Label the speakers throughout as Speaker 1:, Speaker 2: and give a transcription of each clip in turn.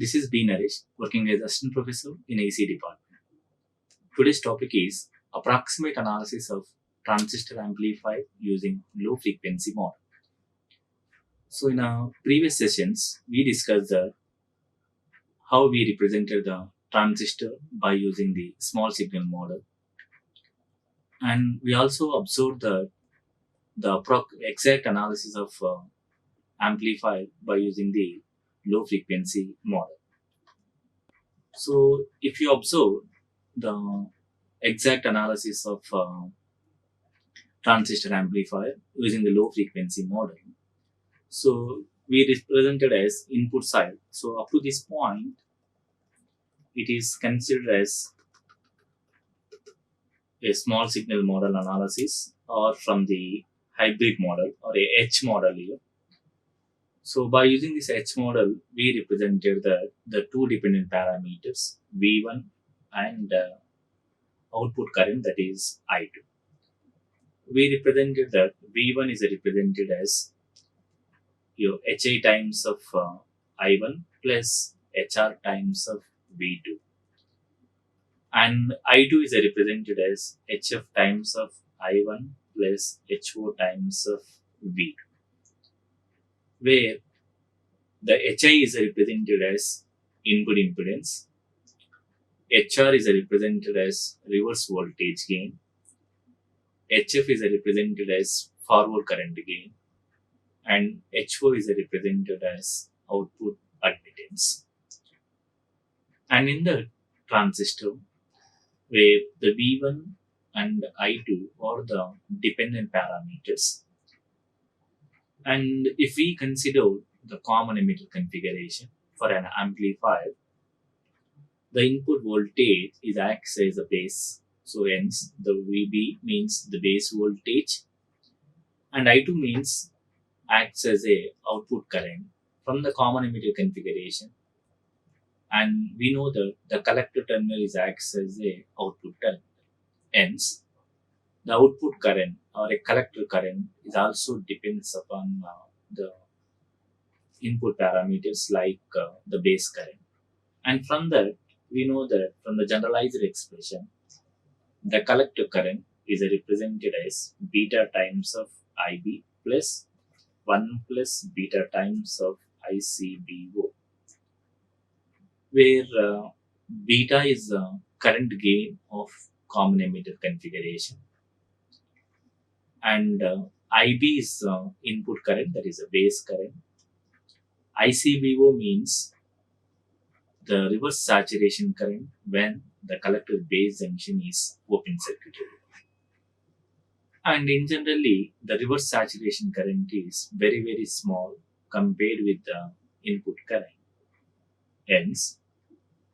Speaker 1: This is B. Naresh, working as Assistant Professor in AC Department. Today's topic is Approximate Analysis of Transistor Amplifier using Low Frequency Model. So in our previous sessions, we discussed how we represented the transistor by using the small signal model. And we also observed the exact analysis of amplifier by using the low frequency model. So if you observe the exact analysis of transistor amplifier using the low frequency model, so we represented as input side. So up to this point, it is considered as a small signal model analysis or from the hybrid model or a H model here. So by using this H model, we represented the two dependent parameters V1 and output current, that is I2. We represented that V1 is represented as your HI times of I1 plus HR times of V2. And I2 is represented as HF times of I1 plus HO times of V2, where the HI is represented as input impedance, HR is represented as reverse voltage gain, HF is represented as forward current gain, and HO is represented as output admittance. And in the transistor, where the V1 and I2 are the dependent parameters, and if we consider the common emitter configuration for an amplifier, the input voltage is acts as a base. So hence the VB means the base voltage, and I2 means acts as a output current from the common emitter configuration. And we know that the collector terminal is acts as a output terminal. Hence, the output current or a collector current is also depends upon the input parameters like the base current. And from that, we know that from the generalized expression, the collector current is represented as beta times of IB plus 1 plus beta times of ICBO, where beta is the current gain of common emitter configuration, and IB is input current, that is a base current. ICBO means the reverse saturation current when the collector base junction is open circuited. And in generally, the reverse saturation current is very, very small compared with the input current. Hence,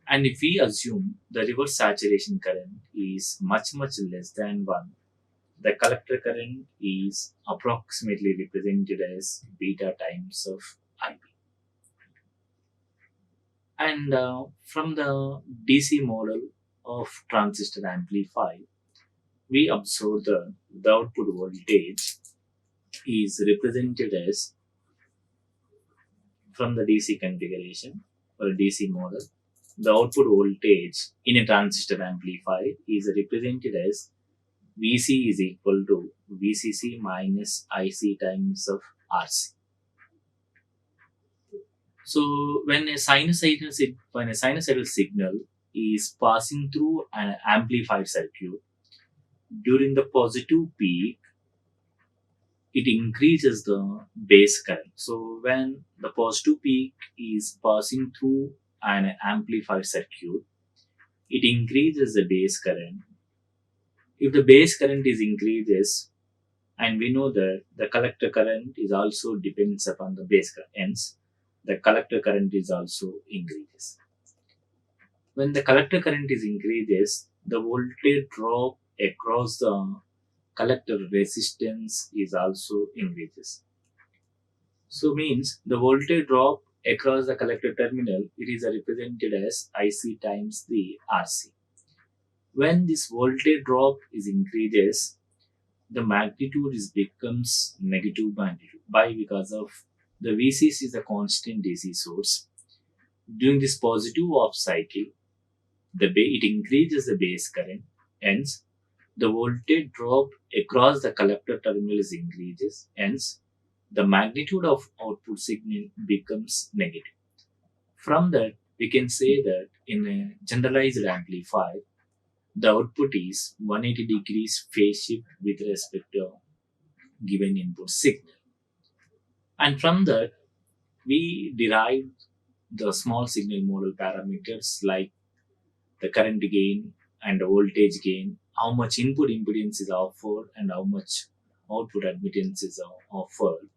Speaker 1: and if we assume the reverse saturation current is much, much less than 1, the collector current is approximately represented as beta times of IB. And from the DC model of transistor amplifier, we observe the output voltage is represented as, from the DC configuration or DC model, the output voltage in a transistor amplifier is represented as VC is equal to VCC minus IC times of RC. So when a sinusoidal signal is passing through an amplified circuit, during the positive peak, it increases the base current. So when the positive peak is passing through an amplified circuit, it increases the base current. If the base current is increases, and we know that the collector current is also depends upon the base current, hence the collector current is also increases. When the collector current is increases, the voltage drop across the collector resistance is also increases. So means the voltage drop across the collector terminal, it is represented as IC times the RC. When this voltage drop is increases, the magnitude is becomes negative magnitude. Why? Because of the VCC is a constant DC source. During this positive off cycle, it increases the base current. Hence, the voltage drop across the collector terminals increases. Hence, the magnitude of output signal becomes negative. From that, we can say that in a generalized amplifier, the output is 180 degrees phase shift with respect to given input signal. And from that, we derive the small signal model parameters like the current gain and the voltage gain, how much input impedance is offered and how much output admittance is offered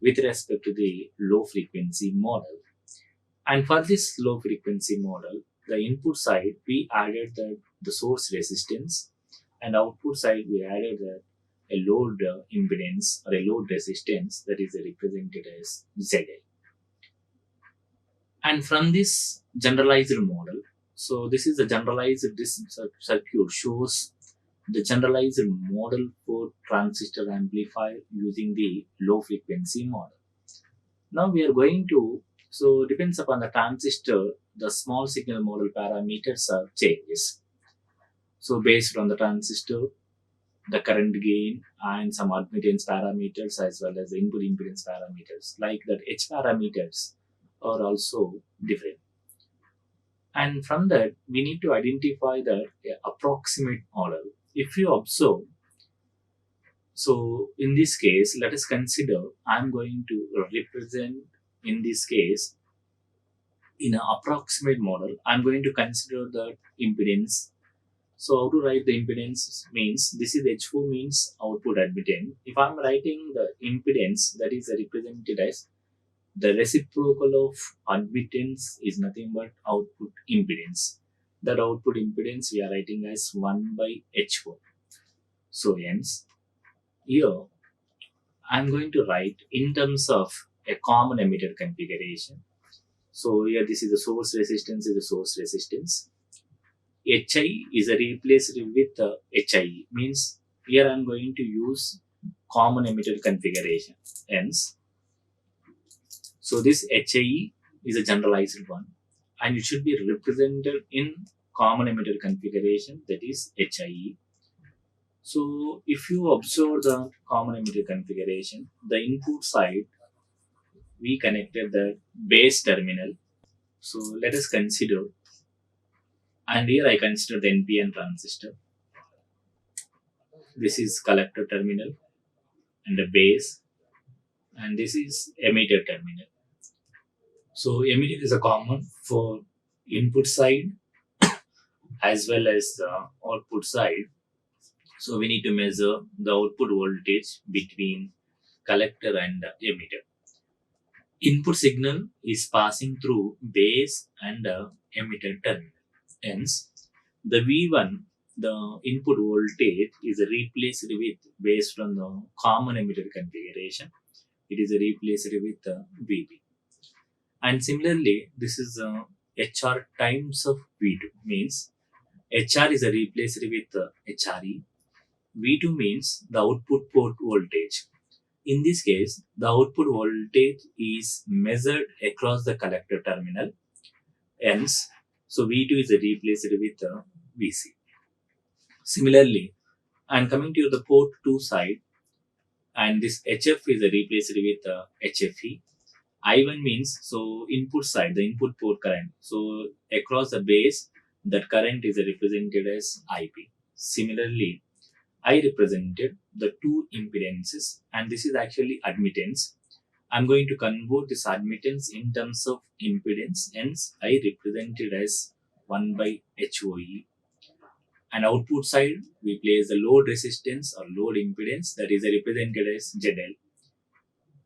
Speaker 1: with respect to the low frequency model. And for this low frequency model, the input side we added the source resistance, and output side we added a load impedance or a load resistance that is represented as ZL. And from this generalized model, so this is a generalized, this circuit shows the generalized model for transistor amplifier using the low frequency model. Now we are going to, so depends upon the transistor, the small signal model parameters are changes. So based on the transistor, the current gain and some admittance parameters as well as the input impedance parameters like that H parameters are also different. And from that, we need to identify the approximate model. If you observe, so in this case, let us consider I'm going to represent in this case in an approximate model. I'm going to consider the impedance. So how to write the impedance means this is H4 means output admittance. If I'm writing the impedance, that is represented as the reciprocal of admittance is nothing but output impedance. That output impedance we are writing as 1 by H4. So hence, here I'm going to write in terms of a common emitter configuration. So here this is the source resistance. HI is replaced with HIE, means here I'm going to use common emitter configuration. Hence, so this HIE is a generalized one and it should be represented in common emitter configuration, that is HIE. So if you observe the common emitter configuration, the input side we connected the base terminal. So let us consider, and here I consider the NPN transistor. This is collector terminal and the base, and this is emitter terminal. So emitter is a common for input side as well as the output side. So we need to measure the output voltage between collector and emitter. Input signal is passing through base and emitter terminal. Hence, the V1, the input voltage, is replaced with, based on the common emitter configuration, it is replaced with VB. And similarly, this is HR times of V2, means HR is replaced with HRE. V2 means the output port voltage. In this case, the output voltage is measured across the collector terminal. Hence, so V2 is replaced with VC. Similarly, I'm coming to the port 2 side, and this HF is replaced with HFE. I1 means, so input side, the input port current. So across the base, that current is represented as IP. Similarly, I represented the two impedances, and this is actually admittance. I'm going to convert this admittance in terms of impedance, hence I represented as 1 by HOE. And output side, we place the load resistance or load impedance, that is represented as ZL.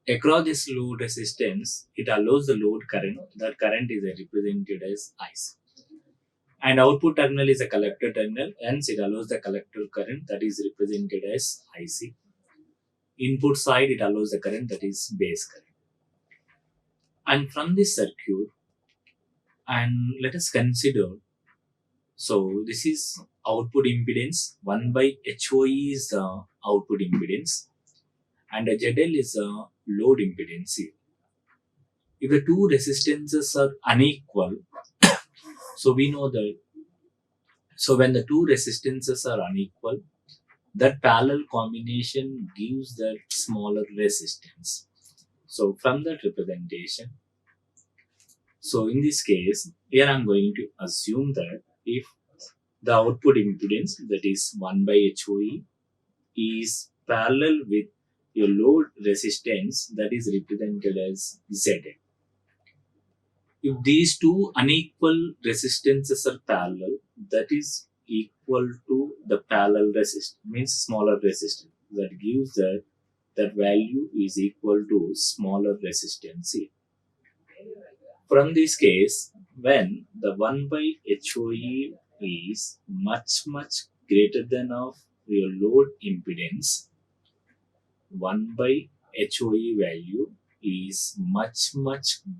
Speaker 1: Across this load resistance, it allows the load current, that current is represented as IC. And output terminal is a collector terminal, hence it allows the collector current, that is represented as IC. Input side, it allows the current, that is base current. And from this circuit, and let us consider, so this is output impedance, 1 by HOE is the output impedance, and ZL is a load impedance here. If the two resistances are unequal, so we know that, so when the two resistances are unequal, that parallel combination gives that smaller resistance. So from that representation, so in this case, here I'm going to assume that if the output impedance, that is 1 by HOE, is parallel with your load resistance, that is represented as ZL. If these two unequal resistances are parallel, that is equal to the parallel resistance, means smaller resistance. That gives that value is equal to smaller resistance here. From this case, when the 1 by HOE is much greater than of your load impedance, 1 by HOE value is much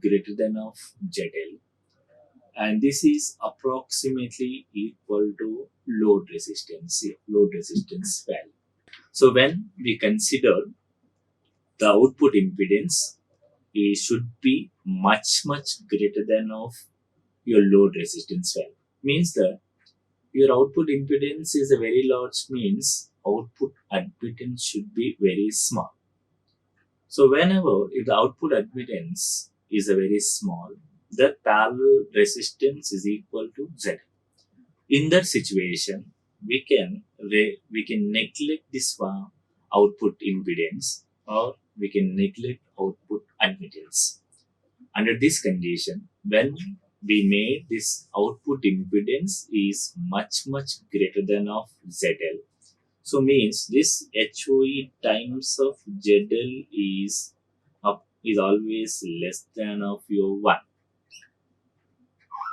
Speaker 1: greater than of ZL, and this is approximately equal to load resistance value. So when we consider the output impedance, it should be much greater than of your load resistance value. Means that your output impedance is a very large, means output admittance should be very small. So whenever if the output admittance is a very small, the parallel resistance is equal to Z. In that situation, we can neglect this output impedance, or we can neglect output admittance. Under this condition, when we made this output impedance is much greater than of ZL, so means this HOE times of ZL is always less than of your 1.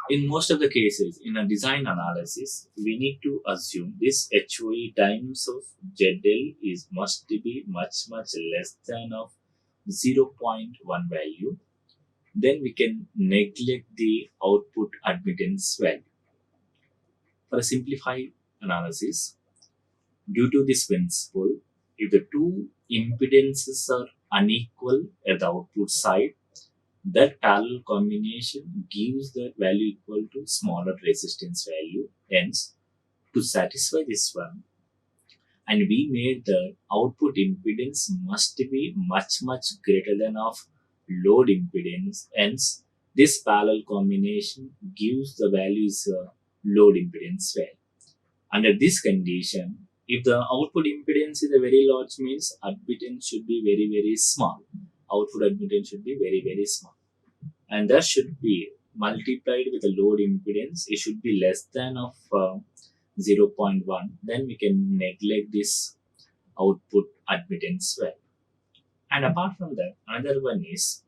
Speaker 1: In most of the cases, in a design analysis, we need to assume this HOE times of ZL is must be much less than of 0.1 value. Then we can neglect the output admittance value. For a simplified analysis, due to this principle, if the two impedances are unequal at the output side, that parallel combination gives that value equal to smaller resistance value. Hence, to satisfy this one, and we made the output impedance must be much greater than of load impedance. Hence, this parallel combination gives the values load impedance value. Under this condition, if the output impedance is a very large, means admittance should be very small. Output admittance should be very small, and that should be multiplied with the load impedance. It should be less than of 0.1. Then we can neglect this output admittance value. And apart from that, another one is,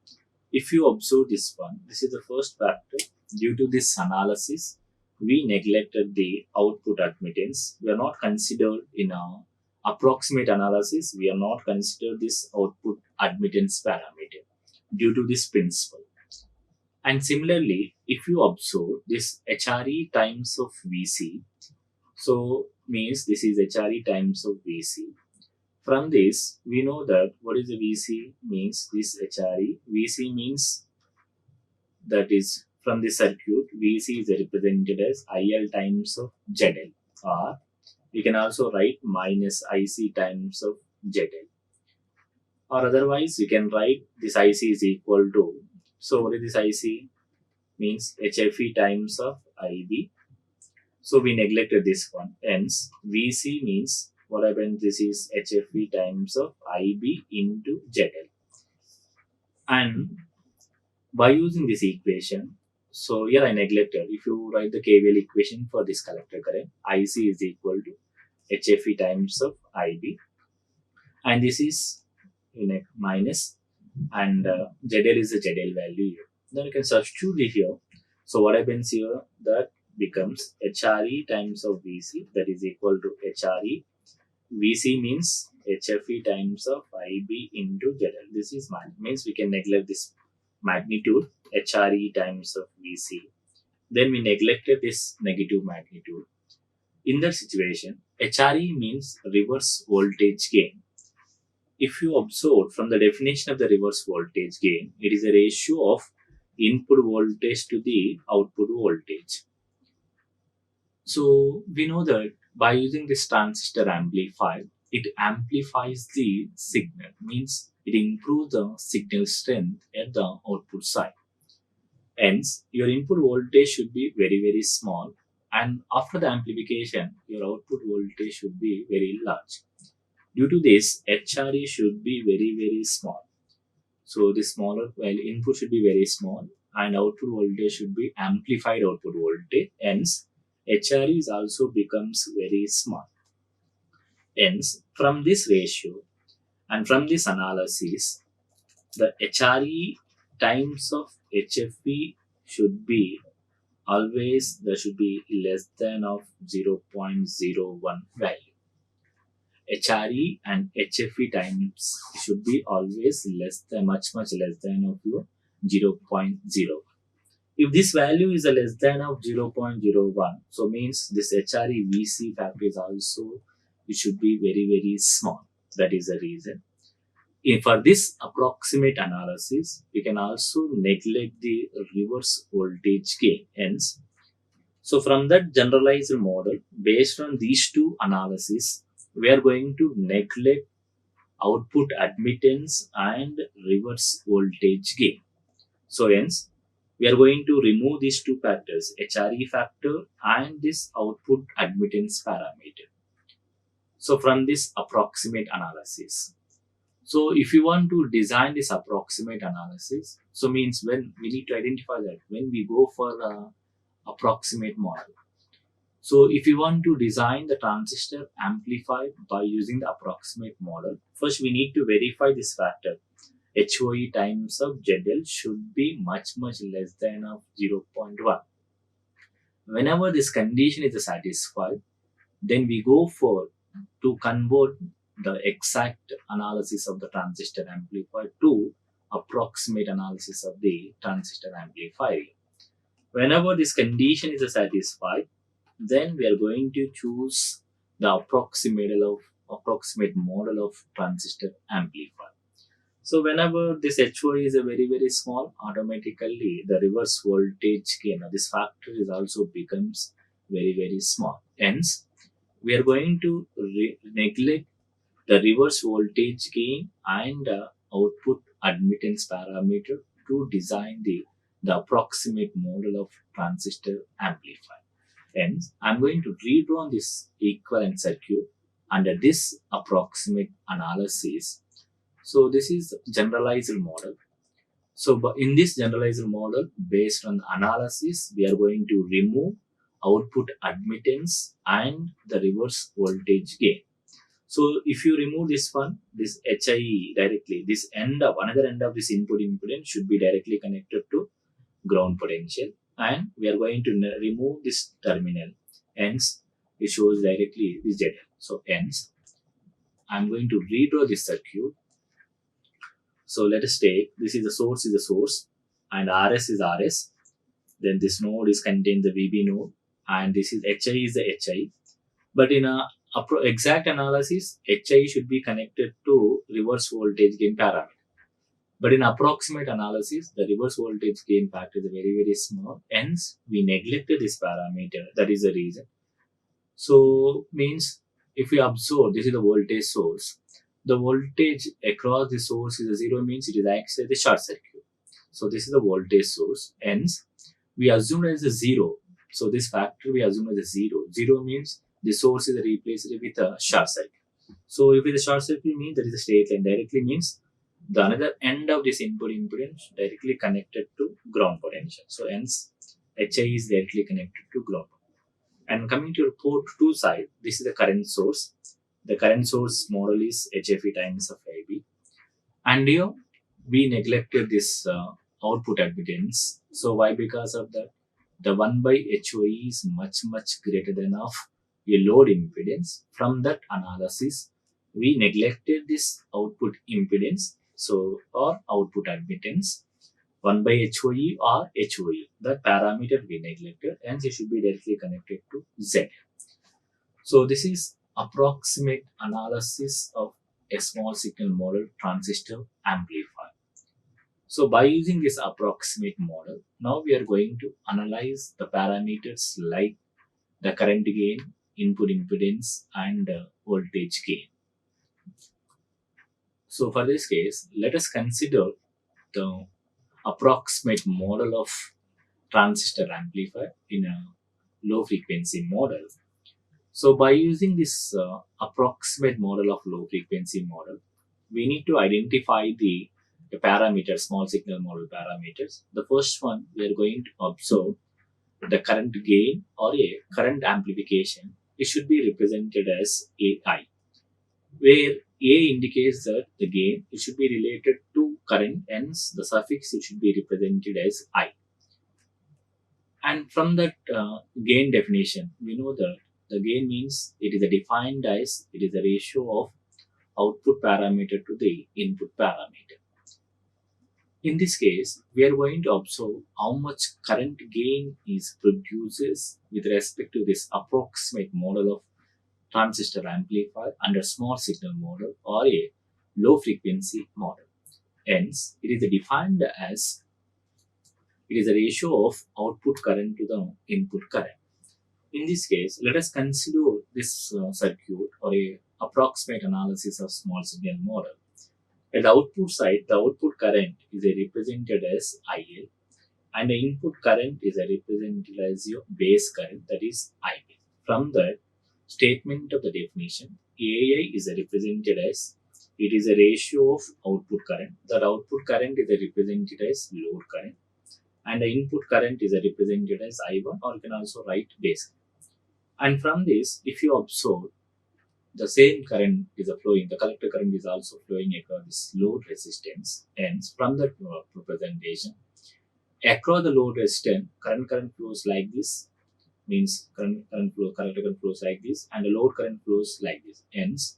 Speaker 1: if you observe this one, this is the first factor. Due to this analysis, we neglected the output admittance. We are not considered in a approximate analysis. We are not considered this output admittance parameter due to this principle. And similarly, if you observe this HRE times of VC, so means this is HRE times of VC. From this, we know that what is the VC means this HRE. VC means that is from the circuit, VC is represented as IL times of ZL, or we can also write minus IC times of ZL. Or otherwise, we can write this IC is equal to, so what is this IC? Means HFE times of IB. So we neglected this one. Hence, VC means what happens, this is HFE times of IB into ZL. And by using this equation, so here I neglected, if you write the KVL equation for this collector current, IC is equal to HFE times of IB, and this is in a minus, and ZL is the ZL value here. Then you can substitute it here. So what happens here, that becomes HRE times of VC, that is equal to HRE. VC means HFE times of IB into ZL. This is means we can neglect this magnitude, HRE times of VC. Then we neglected this negative magnitude. In that situation, HRE means reverse voltage gain. if you observe from the definition of the reverse voltage gain, it is a ratio of input voltage to the output voltage. So we know that by using this transistor amplifier, it amplifies the signal, means it improves the signal strength at the output side. Hence, your input voltage should be very, very small, and after the amplification, your output voltage should be very large. Due to this, HRE should be very, very small. So the smaller, well, input should be very small and output voltage should be amplified output voltage. Hence, HRE is also becomes very small. Hence, from this ratio and from this analysis, the HRE times of HFE should be always, there should be less than of 0.01 value. HRE and HFE times should be always less than, much less than of your 0.0. If this value is a less than of 0.01, so means this HRE VC factor is also, it should be very, very small. That is the reason. For this approximate analysis, we can also neglect the reverse voltage gain. Hence, so from that generalized model, based on these two analyses, we are going to neglect output admittance and reverse voltage gain. So hence, we are going to remove these two factors, HRE factor and this output admittance parameter. So from this approximate analysis. So if you want to design this approximate analysis, so means when we need to identify that when we go for approximate model. So if you want to design the transistor amplifier by using the approximate model, first we need to verify this factor. HOE times of ZL should be much less than of 0.1. Whenever this condition is satisfied, then we go for to convert the exact analysis of the transistor amplifier to approximate analysis of the transistor amplifier. Whenever this condition is satisfied, then we are going to choose the approximate model of transistor amplifier. So whenever this HOE is a very, very small, automatically the reverse voltage gain, this factor is also becomes very, very small. Hence, we are going to neglect the reverse voltage gain and output admittance parameter to design the approximate model of transistor amplifier. Hence, I am going to redraw this equivalent circuit under this approximate analysis. So this is generalized model. So in this generalized model, based on the analysis, we are going to remove output admittance and the reverse voltage gain. So if you remove this one, this HIE directly, this another end of this input impedance should be directly connected to ground potential, and we are going to remove this terminal. Hence, it shows directly this ZL. So hence, I am going to redraw this circuit. So let us take, this is the source, and RS is RS. Then this node is contained the VB node, and this is HI is the HI. But in a exact analysis, HI should be connected to reverse voltage gain parameter. But in approximate analysis, the reverse voltage gain factor is very, very small. Hence, we neglected this parameter. That is the reason. So means if we observe, this is the voltage source. The voltage across the source is a 0, means it is actually the short circuit. So this is the voltage source. Hence, we assume it as a 0. So this factor we assume as a 0. 0 means the source is replaced with a short circuit. So if it is a short circuit, means that is a straight line. Directly means the another end of this input impedance directly connected to ground potential. So hence, HI is directly connected to ground. And coming to your port 2 side, this is the current source. The current source model is HFE times of IB. And here we neglected this output admittance. So why? Because of that, the 1 by HOE is much greater than of a load impedance. From that analysis, we neglected this output impedance, so or output admittance, 1 by HOE or HOE. That parameter we neglected, hence it should be directly connected to Z. So this is approximate analysis of a small signal model transistor amplifier. So by using this approximate model, now we are going to analyze the parameters like the current gain, input impedance, and voltage gain. So for this case, let us consider the approximate model of transistor amplifier in a low frequency model. So by using this approximate model of low frequency model, we need to identify the parameters, small signal model parameters. The first one, we are going to observe the current gain or a current amplification. It should be represented as AI, where A indicates that the gain, it should be related to current, hence the suffix it should be represented as I. And from that gain definition, we know that the gain means it is defined as it is a ratio of output parameter to the input parameter. In this case, we are going to observe how much current gain is produces with respect to this approximate model of transistor amplifier under small signal model or a low frequency model. Hence, it is defined as it is a ratio of output current to the input current. In this case, let us consider this circuit or a approximate analysis of small signal model. At the output side, the output current is represented as IL and the input current is represented as your base current, that is IB. From that statement of the definition, AI is represented as it is a ratio of output current. That output current is represented as load current and the input current is represented as I1, or you can also write base. And from this, if you observe, the same current is flowing, the collector current is also flowing across this load resistance. Hence, from the representation, across the load resistance, current flows like this, means collector current flows like this, and the load current flows like this. Hence,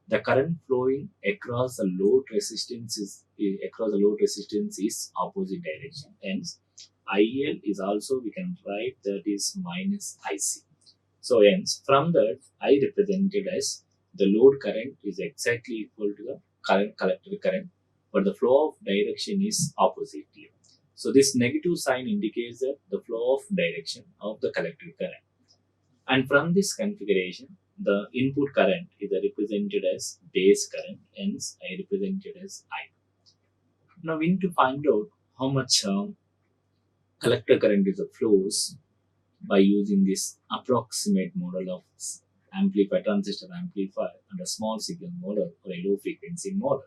Speaker 1: the current flowing across the load resistance is opposite direction. Hence, IL is also, we can write that is minus IC. So hence, from that, I represented as the load current is exactly equal to the current collector current, but the flow of direction is opposite here. So this negative sign indicates that the flow of direction of the collector current. And from this configuration, the input current is represented as base current, hence I represented as I. Now we need to find out how much collector current is flows by using this approximate model of transistor amplifier and a small signal model or a low frequency model.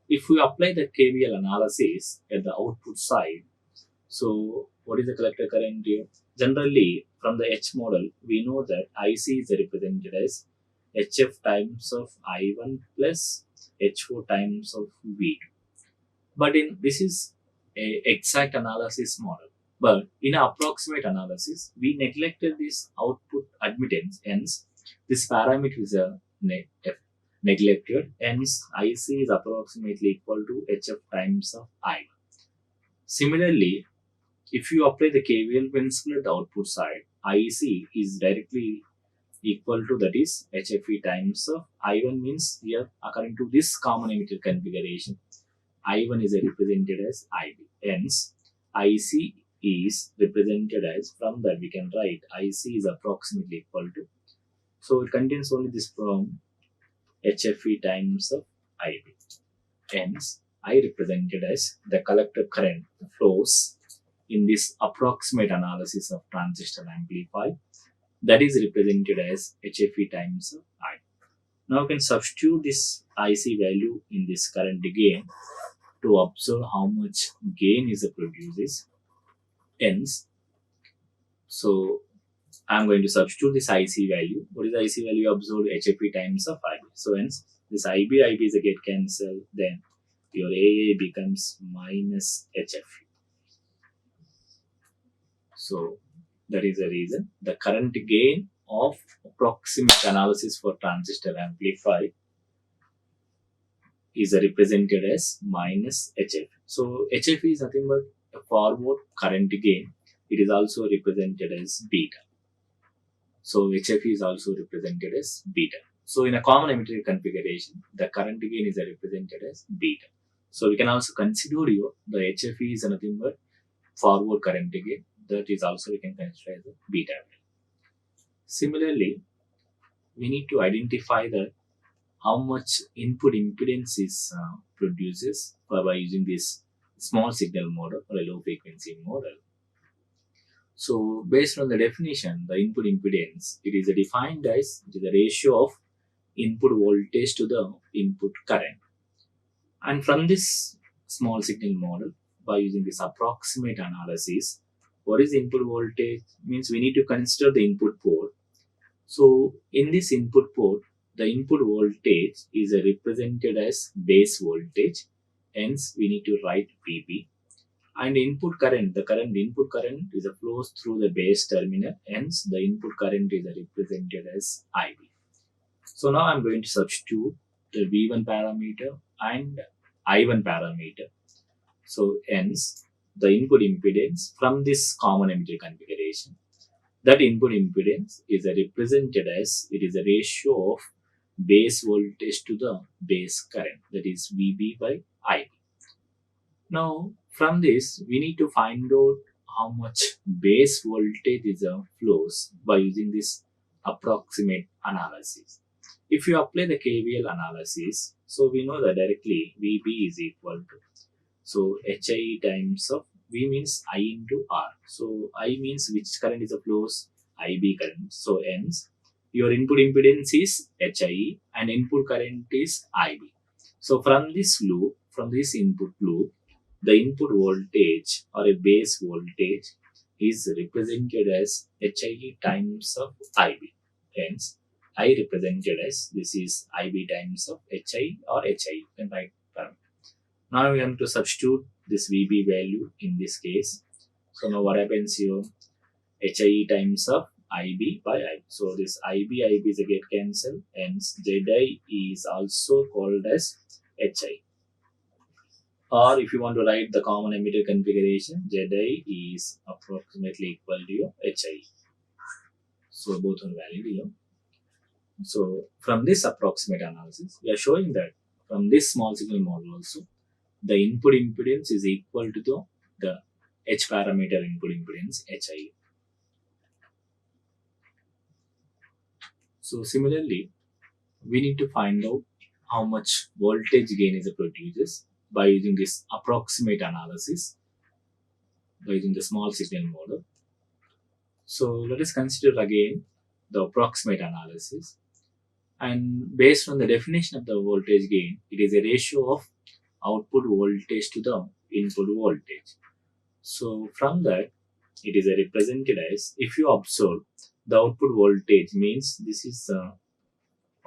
Speaker 1: If we apply the KVL analysis at the output side, so what is the collector current here? Generally, from the H model, we know that IC is represented as HF times of I1 plus H4 times of V2. But this is a exact analysis model. But in an approximate analysis, we neglected this output admittance. Hence, this parameter is neglected. Hence, IC is approximately equal to HF times of I1. Similarly, if you apply the KVL principle at the output side, IC is directly equal to, that is HFE times of I1, means here according to this common emitter configuration, I1 is represented as IB. Hence, IC is represented as, from that we can write IC is approximately equal to, so it contains only this from HFE times of IB. Hence, I represented as the collector current flows in this approximate analysis of transistor amplifier, that is represented as HFE times of I. Now you can substitute this IC value in this current gain to observe how much gain is produces. Hence, so I am going to substitute this IC value. What is the IC value? Observed HFE times of IB. So hence, this IB is a get cancelled. Then your AA becomes minus HFE. So that is the reason the current gain of approximate analysis for transistor amplifier is represented as minus HF. So HF is nothing but a forward current gain. It is also represented as beta. So HF is also represented as beta. So in a common emitter configuration, the current gain is represented as beta. So we can also consider here the HFE is nothing but forward current gain. That is also we can consider as a beta. Similarly, we need to identify that how much input impedance is produces by using this small signal model or a low frequency model. So based on the definition, the input impedance, it is defined as the ratio of input voltage to the input current. And from this small signal model, by using this approximate analysis, what is input voltage? Means we need to consider the input port. So in this input port, the input voltage is represented as base voltage. Hence, we need to write VB. And input current, the current input current is a flows through the base terminal. Hence, the input current is represented as IB. So now I'm going to substitute the V1 parameter and I1 parameter. So hence, the input impedance from this common emitter configuration, that input impedance is represented as it is a ratio of base voltage to the base current, that is VB by IB. Now from this we need to find out how much base voltage is flows by using this approximate analysis. If you apply the KVL analysis, so we know that directly VB is equal to, so HI times of V means I into R. So I means which current is a flows, IB current. So hence your input impedance is HI and input current is IB. So from this loop, from this input loop, the input voltage or a base voltage is represented as HI times of IB. Hence I represented as this is IB times of HI or HI. You can write parameter. Now we have to substitute this VB value in this case. So now what happens here? HI times of IB by IB. So this IB is a get cancel. Hence ZI is also called as HI. Or if you want to write the common emitter configuration, ZI is approximately equal to HI. So both are valid here. So from this approximate analysis, we are showing that from this small signal model also, the input impedance is equal to the H parameter input impedance HI. So similarly, we need to find out how much voltage gain is produces by using this approximate analysis, by using the small signal model. So let us consider again the approximate analysis. And based on the definition of the voltage gain, it is a ratio of output voltage to the input voltage. So from that, it is represented as, if you observe the output voltage means this is the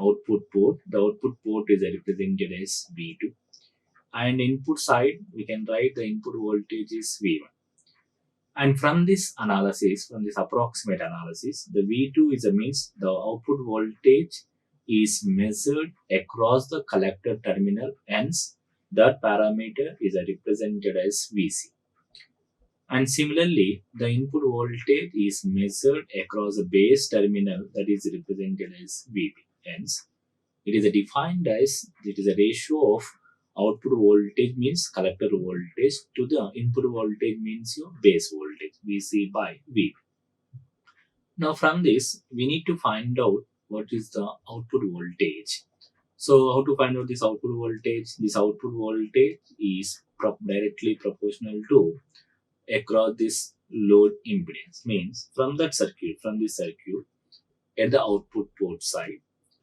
Speaker 1: output port. The output port is represented as V2. And input side, we can write the input voltage is V1. And from this analysis, from this approximate analysis, the V2 is a means the output voltage is measured across the collector terminal. Hence, that parameter is represented as VC. And similarly, the input voltage is measured across the base terminal, that is represented as VB. Hence, it is defined as it is a ratio of output voltage means collector voltage to the input voltage means your base voltage VC by VB. Now from this, we need to find out what is the output voltage. So how to find out this output voltage? This output voltage is directly proportional to across this load impedance. Means from this circuit at the output port side,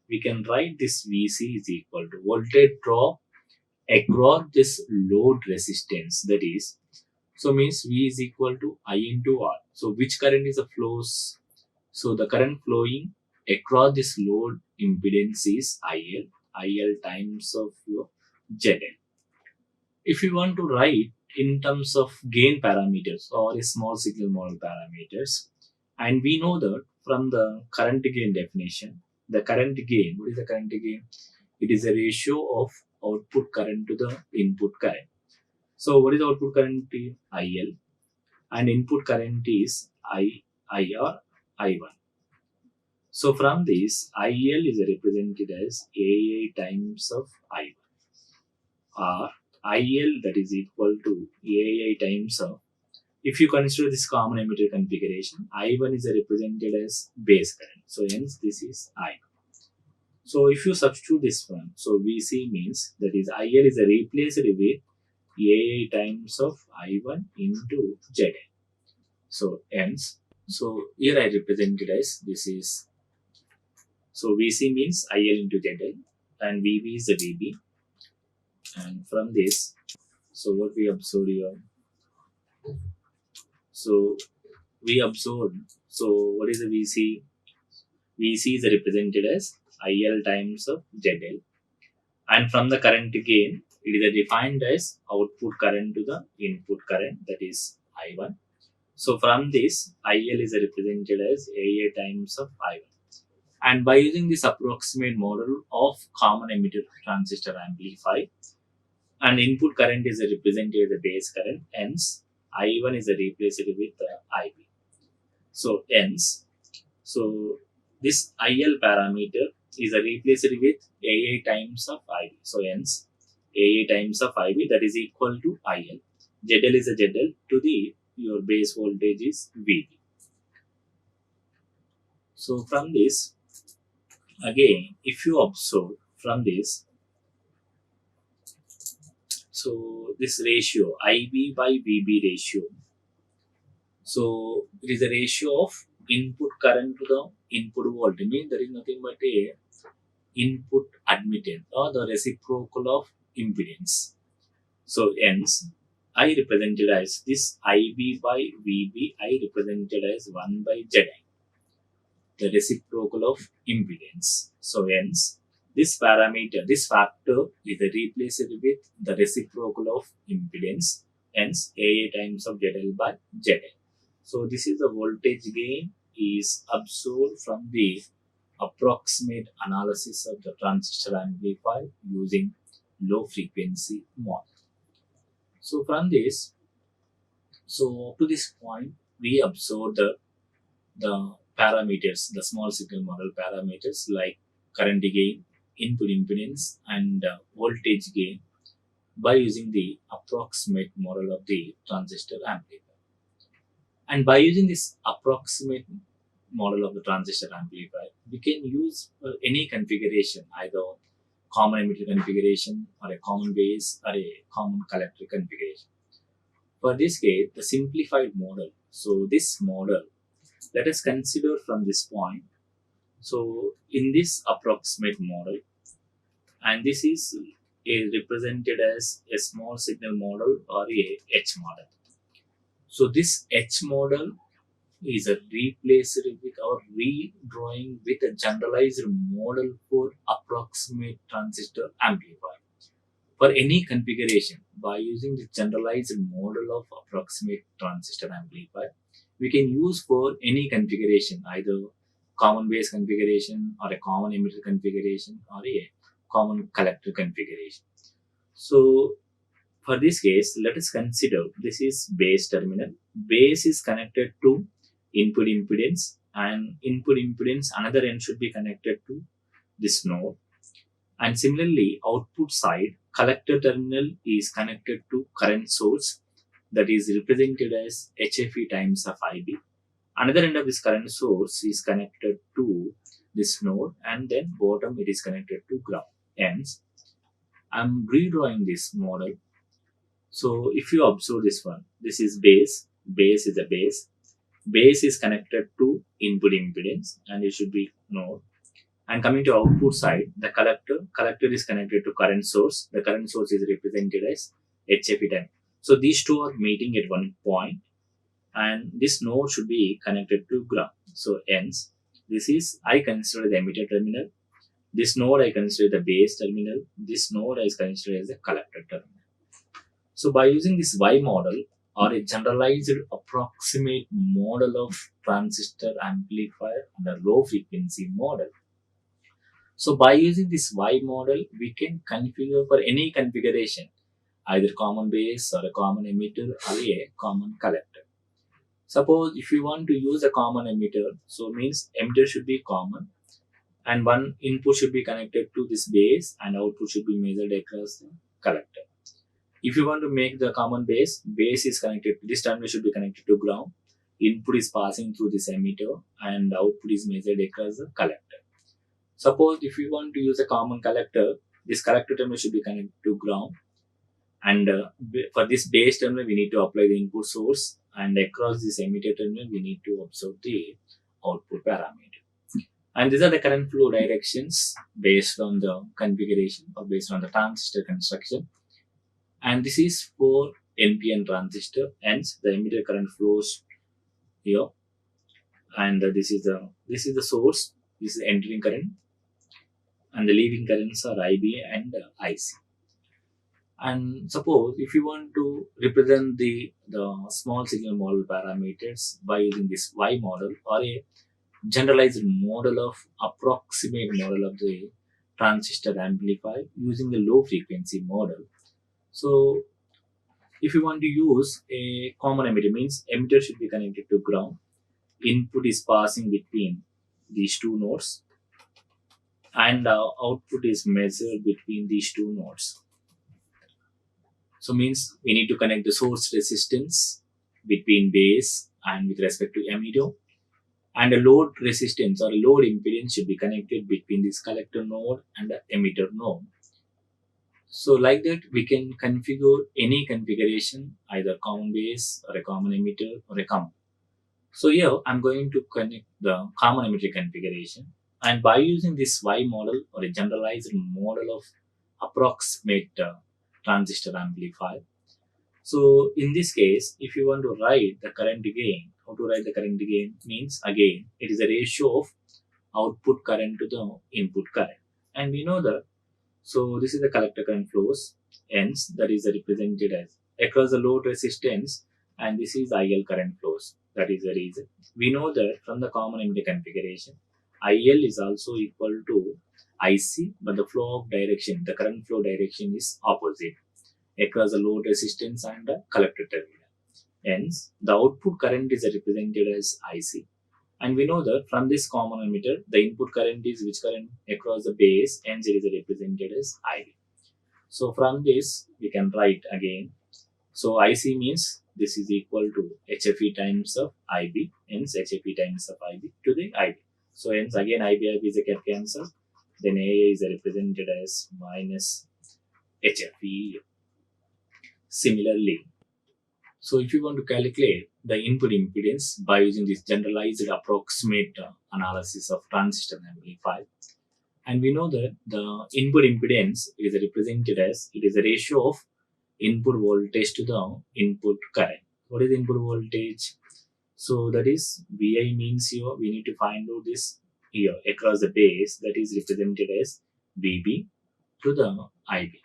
Speaker 1: we can write this VC is equal to voltage drop across this load resistance, that is, so means V is equal to I into R. So which current is a flows? So the current flowing across this load impedance is IL times of your ZL. If you want to write in terms of gain parameters or a small signal model parameters, and we know that from the current gain definition, the current gain, what is the current gain? It is a ratio of output current to the input current. So what is output current? IL, and input current is I or I1. So from this, IL is represented as AA times of I1, or IL that is equal to AA times of, if you consider this common emitter configuration, I1 is represented as base current. So hence this is I. So if you substitute this one, so VC means that is IL is replaced with AA times of I1 into ZL. So hence, so here I represented as this is, so VC means IL into ZL and VB is the VB. And from this, so what we observed here, so we observed, so what is the VC? VC is represented as IL times of ZL, and from the current gain, it is defined as output current to the input current, that is I1. So from this, IL is represented as AA times of I1. And by using this approximate model of common emitter transistor amplifier, and input current is represented as the base current, hence I1 is replaced with IB. So hence, so this IL parameter is replaced with AA times of IB. So hence AA times of IB, that is equal to IL. ZL is a ZL to the your base voltage is VB. So from this, again, if you observe from this, so this ratio IB by VB ratio, so it is a ratio of input current to the input voltage. Means there is nothing but a input admittance or the reciprocal of impedance. So hence, I represented as this IB by VB, I represented as 1 by ZI, the reciprocal of impedance. So hence, this parameter, this factor is replaced with the reciprocal of impedance, hence AA times of ZL by ZL. So this is the voltage gain is observed from the approximate analysis of the transistor amplifier using low frequency model. So from this, so up to this point, we observe the parameters, the small signal model parameters like current gain, input impedance, and voltage gain by using the approximate model of the transistor amplifier. And by using this approximate model of the transistor amplifier, we can use any configuration, either common emitter configuration or a common base or a common collector configuration. For this case, the simplified model. So this model, let us consider from this point. So in this approximate model, and this is represented as a small signal model or a H model. So this H model is replaced with or redrawing with a generalized model for approximate transistor amplifier. For any configuration, by using the generalized model of approximate transistor amplifier, we can use for any configuration, either common base configuration or a common emitter configuration or a common collector configuration. So for this case, let us consider this is base terminal. Base is connected to input impedance, and input impedance another end should be connected to this node. And similarly, output side collector terminal is connected to current source, that is represented as HFE times of IB. Another end of this current source is connected to this node, and then bottom it is connected to ground. Hence, I'm redrawing this model. So if you observe this one, this is base. Base is a base. Base is connected to input impedance, and it should be node. And coming to output side, the collector is connected to current source. The current source is represented as HFE time. So these two are meeting at one point, and this node should be connected to ground. So hence, this is, I consider the emitter terminal. This node I consider the base terminal. This node I consider as the collector terminal. So by using this Y model or a generalized approximate model of transistor amplifier and a low frequency model, so by using this Y model, we can configure for any configuration, either common base or a common emitter or a common collector. Suppose if you want to use a common emitter, so means emitter should be common and one input should be connected to this base and output should be measured across the collector. If you want to make the common base is connected, this terminal should be connected to ground, input is passing through this emitter and output is measured across the collector. Suppose if you want to use a common collector, this collector terminal should be connected to ground and for this base terminal we need to apply the input source and across this emitter terminal we need to observe the output parameter. And these are the current flow directions based on the configuration or based on the transistor construction. And this is for NPN transistor, hence the emitter current flows here. And this is the source, this is the entering current, and the leaving currents are IB and IC. And suppose if you want to represent the small signal model parameters by using this Y model or a generalized model of approximate model of the transistor amplifier using the low frequency model. So if you want to use a common emitter, means emitter should be connected to ground, input is passing between these two nodes and output is measured between these two nodes. So means we need to connect the source resistance between base and with respect to emitter, and a load resistance or a load impedance should be connected between this collector node and the emitter node. So like that we can configure any configuration, either common base or a common emitter or a common. So here I'm going to connect the common emitter configuration, and by using this Y model or a generalized model of approximate transistor amplifier. So in this case, if you want to write the current gain, how to write the current gain means again it is a ratio of output current to the input current, and we know that. So this is the collector current flows, hence that is represented as across the load resistance, and this is IL current flows. That is the reason. We know that from the common emitter configuration, IL is also equal to IC, but the flow of direction, the current flow direction is opposite across the load resistance and the collector terminal. Hence, the output current is represented as IC. And we know that from this common emitter, the input current is which current across the base, hence it is represented as IB. So from this, we can write again. So IC means this is equal to HFE times of IB, hence HFE times of IB to the IB. So hence again IB is a get cancel, then AA is represented as minus HFE. Similarly, so if you want to calculate the input impedance by using this generalized approximate analysis of transistor amplifier, and we know that the input impedance is represented as it is a ratio of input voltage to the input current. What is input voltage? So that is Vi means here we need to find out this here across the base, that is represented as VB to the IB.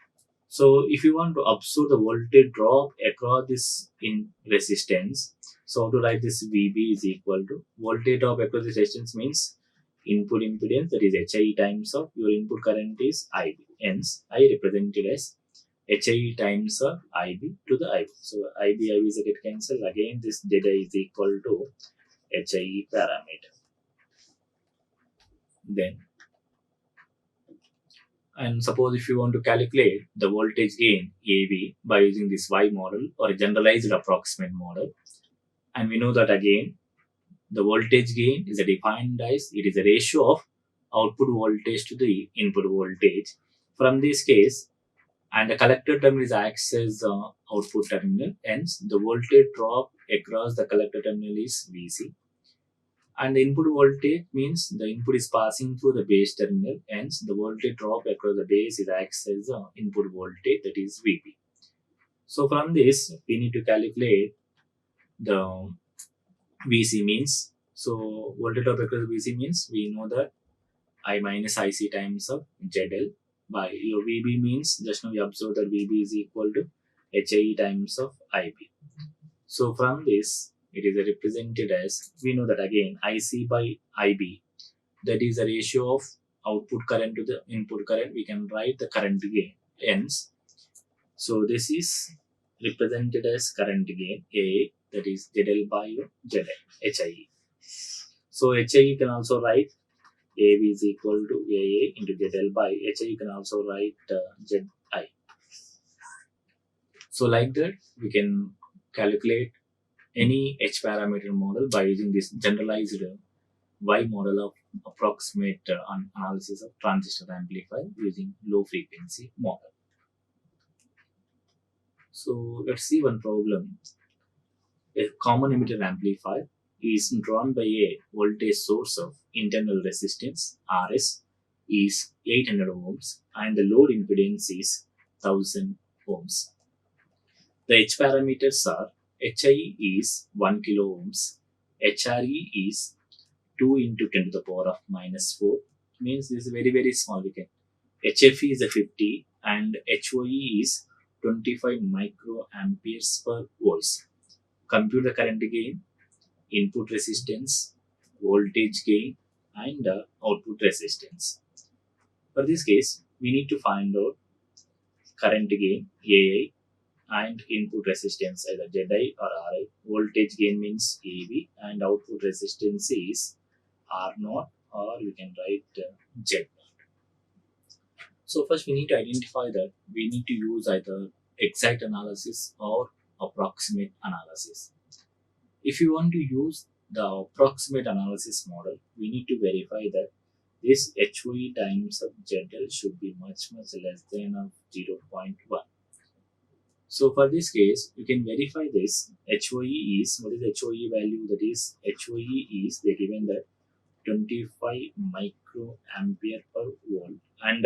Speaker 1: So if you want to observe the voltage drop across this in resistance, so to write this VB is equal to voltage drop across this resistance means input impedance, that is HI times of your input current is IB. Hence, I represented as HI times of IB to the IB. So IB is a get cancel. Again, this data is equal to HI parameter. Then, and suppose if you want to calculate the voltage gain AV by using this Y model or a generalized approximate model, and we know that again the voltage gain is defined as it is a ratio of output voltage to the input voltage. From this case, and the collector terminal is acts as output terminal, hence the voltage drop across the collector terminal is VC. And the input voltage means the input is passing through the base terminal, hence the voltage drop across the base is acts as input voltage, that is VP. So from this we need to calculate the VC means. So voltage drop across VC means we know that I minus IC times of ZL by your VB means just now we observe that VB is equal to HIE times of IB. So from this it is represented as, we know that again IC by IB, that is a ratio of output current to the input current. We can write the current gain, hence. So this is represented as current gain A that is ZL by ZI, HIE. So HIE can also write AV is equal to AA into ZL by HIE. You can also write ZI. So like that, we can calculate any H parameter model by using this generalized Y model of approximate analysis of transistor amplifier using low frequency model. So let's see one problem. A common emitter amplifier is drawn by a voltage source of internal resistance Rs is 800 ohms and the load impedance is 1000 ohms. The H parameters are HIE is 1 kilo ohms, HRE is 2 into 10 to the power of minus 4, means this is very small. We can HFE is a 50 and HOE is 25 microamperes per volts. Compute the current gain, input resistance, voltage gain, and output resistance. For this case, we need to find out current gain AI and input resistance either ZI or RI. Voltage gain means AV and output resistance is R0, or we can write Z0. So first we need to identify that we need to use either exact analysis or approximate analysis. If you want to use the approximate analysis model, we need to verify that this HOE times of ZL should be much less than of 0.1. So for this case, you can verify this. HOE is, what is HOE value? That is, HOE is, they given that 25 microampere per volt, and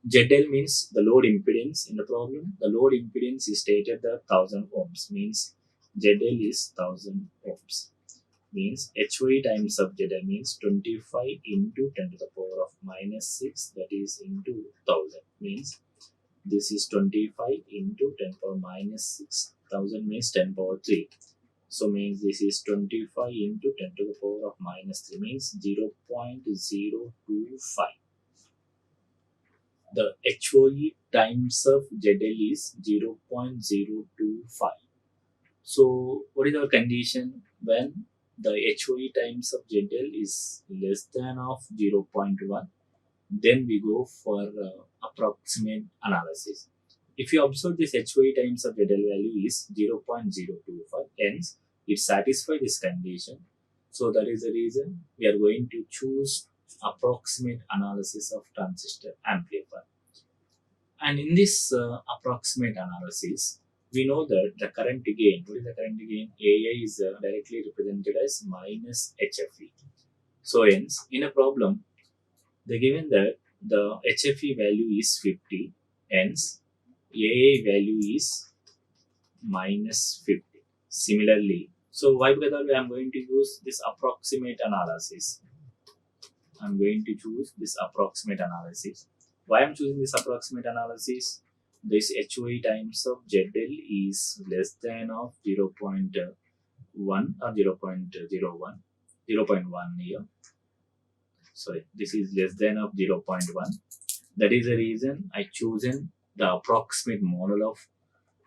Speaker 1: ZL means the load impedance in the problem. The load impedance is stated at 1000 ohms, means ZL is 1000 ohms. Means HOE times of ZL means 25 into 10 to the power of minus 6, that is into 1000, means this is 25 into 10 power minus 6, 1000 means 10 power 3. So means this is 25 into 10 to the power of minus 3, means 0.025. The HOE times of ZL is 0.025. So what is our condition when the HOE times of ZL is less than of 0.1? Then we go for approximate analysis. If you observe this HOE times of ZL value is 0.025, hence it satisfies this condition. So that is the reason we are going to choose approximate analysis of transistor amplifier. And in this approximate analysis, we know that the current gain, what is the current gain? AI is directly represented as minus HFE. So hence, in a problem, they given that the HFE value is 50, hence AA value is minus 50. Similarly, so why? Because I am going to use this approximate analysis. I am going to choose this approximate analysis. Why I am choosing this approximate analysis? This HOE times of ZL is less than of 0.1 or 0.01, 0.1 here. Sorry, this is less than of 0.1. That is the reason I chosen the approximate model of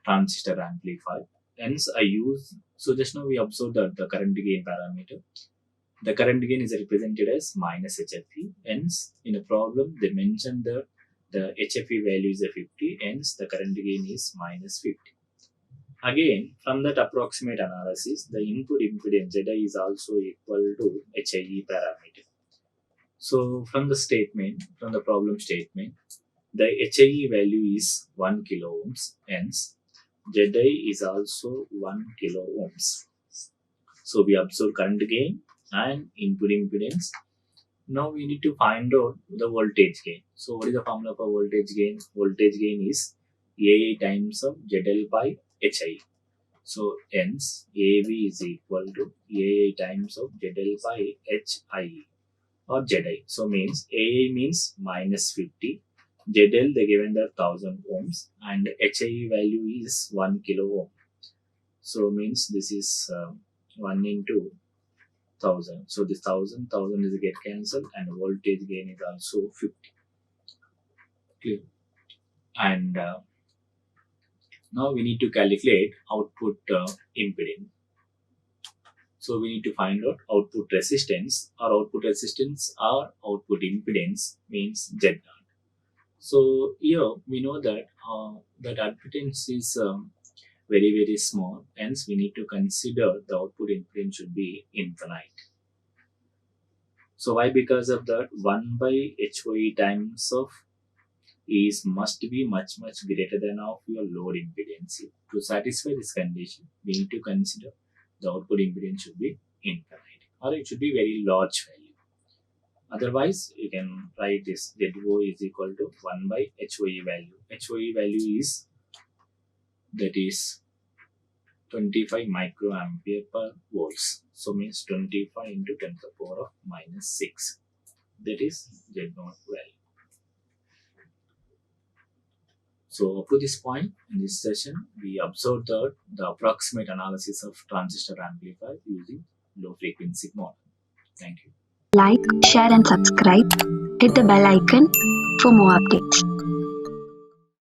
Speaker 1: transistor amplifier. Hence I use, so just now we observed that the current gain parameter. The current gain is represented as minus HFE. Hence in a problem they mentioned that the HFE value is a 50. Hence the current gain is minus 50. Again, from that approximate analysis, the input impedance ZI is also equal to HIE parameter. So from the problem statement, the HIE value is 1 kilo ohms, hence ZI is also 1 kilo ohms. So we observe current gain and input impedance. Now we need to find out the voltage gain. So what is the formula for voltage gain? Voltage gain is AA times of ZL by HIE. So hence AV is equal to AA times of ZL by HIE or ZI. So means AA means minus 50. ZL they given the 1000 ohms and HIE value is 1 kilo ohm. So means this is 1 into 1000. So this 1000 is get cancelled and voltage gain is also 50. Clear? And now we need to calculate output impedance. So we need to find out output resistance or output impedance means Z0. So here we know that that admittance is very small, hence we need to consider the output impedance should be infinite. So why? Because of that 1 by HOE times of is must be much greater than of your load impedance. To satisfy this condition, we need to consider the output impedance should be infinite or it should be very large value. Otherwise, you can write this ZO is equal to 1 by HOE value. HOE value is that is 25 microampere per volts. So means 25 into 10 to the power of minus 6. That is Z0 value. So up to this point in this session, we observed the approximate analysis of transistor amplifier using low frequency model. Thank you.
Speaker 2: Like, share and subscribe. Hit the bell icon for more updates.